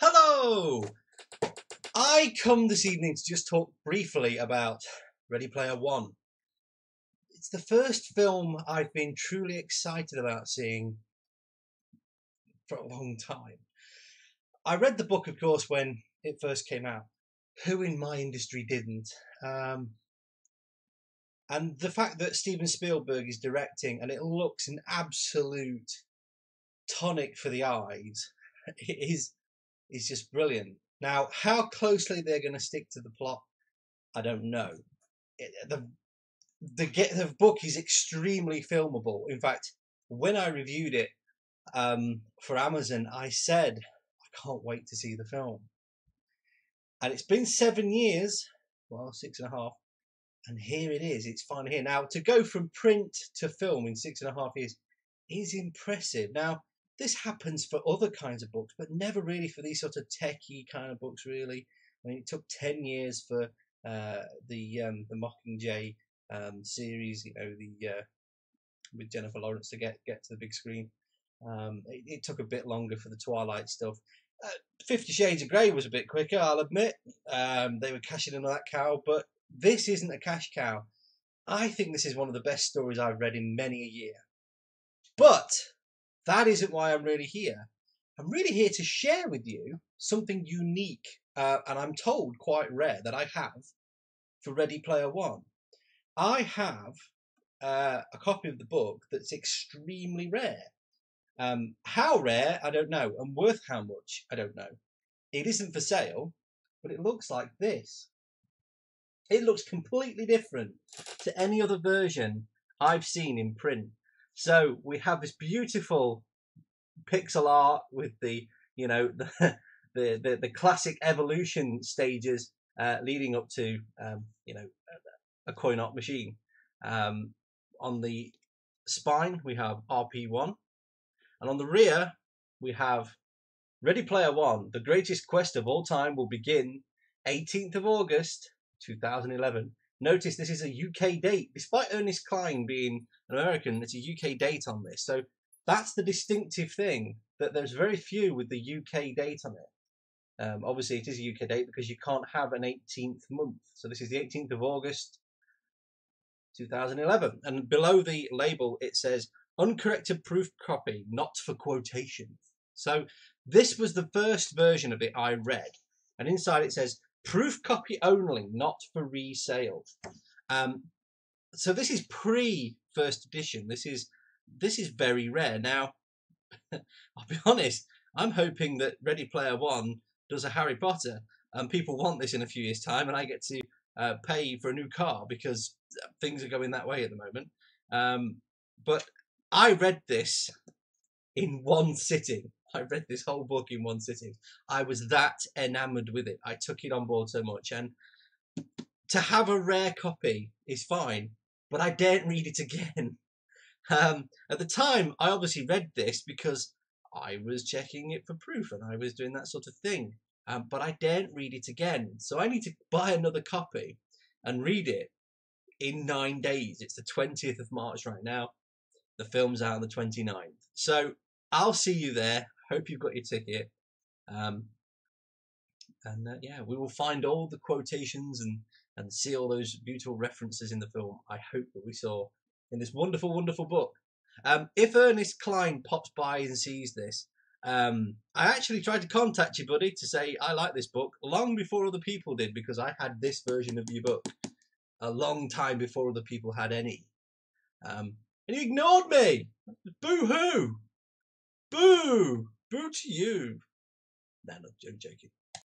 Hello! I come this evening to just talk briefly about Ready Player One. It's the first film I've been truly excited about seeing for a long time. I read the book, of course, when it first came out. Who in my industry didn't? And the fact that Steven Spielberg is directing and it looks an absolute tonic for the eyes is just brilliant. Now, how closely they're going to stick to the plot, I don't know. The book is extremely filmable. In fact, when I reviewed it for Amazon, I said I can't wait to see the film. And it's been 7 years, well, 6.5, and here it is. It's finally here. Now, to go from print to film in 6.5 years is impressive. Now, this happens for other kinds of books, but never really for these sort of techie kind of books, really. I mean, it took 10 years for the Mockingjay series, with Jennifer Lawrence to get to the big screen. It took a bit longer for the Twilight stuff. 50 Shades of Grey was a bit quicker, I'll admit. They were cashing in on that cow, but this isn't a cash cow. I think this is one of the best stories I've read in many a year. But that isn't why I'm really here. I'm really here to share with you something unique, and I'm told quite rare, that I have for Ready Player One. I have a copy of the book that's extremely rare. How rare, I don't know, and worth how much, I don't know. It isn't for sale, but it looks like this. It looks completely different to any other version I've seen in print. So we have this beautiful pixel art with the classic evolution stages leading up to a coin-op machine. On the spine we have RP1, and on the rear we have Ready Player One, the greatest quest of all time will begin 18th of August 2011. Notice this is a UK date. Despite Ernest Cline being an American, it's a UK date on this. So that's the distinctive thing, that there's very few with the UK date on it. Obviously, it is a UK date because you can't have an 18th month. So this is the 18th of August 2011. And below the label, it says, uncorrected proof copy, not for quotation. So this was the first version of it I read. And inside it says, proof copy only, not for resale. So this is pre-first edition. This is very rare. Now, I'll be honest, I'm hoping that Ready Player One does a Harry Potter and people want this in a few years' time and I get to pay for a new car, because things are going that way at the moment. But I read this in one sitting. I read this whole book in one sitting. I was that enamoured with it. I took it on board so much. And to have a rare copy is fine, but I daren't read it again. At the time, I obviously read this because I was checking it for proof and I was doing that sort of thing. But I daren't read it again. So I need to buy another copy and read it in 9 days. It's the 20th of March right now. The film's out on the 29th. So I'll see you there. Hope you've got your ticket. Yeah, we will find all the quotations and see all those beautiful references in the film. I hope that we saw in this wonderful, wonderful book. If Ernest Cline pops by and sees this, I actually tried to contact you, buddy, to say I like this book long before other people did, because I had this version of your book a long time before other people had any. And you ignored me. Boo-hoo. Boo! Boo to you. No, I'm joking.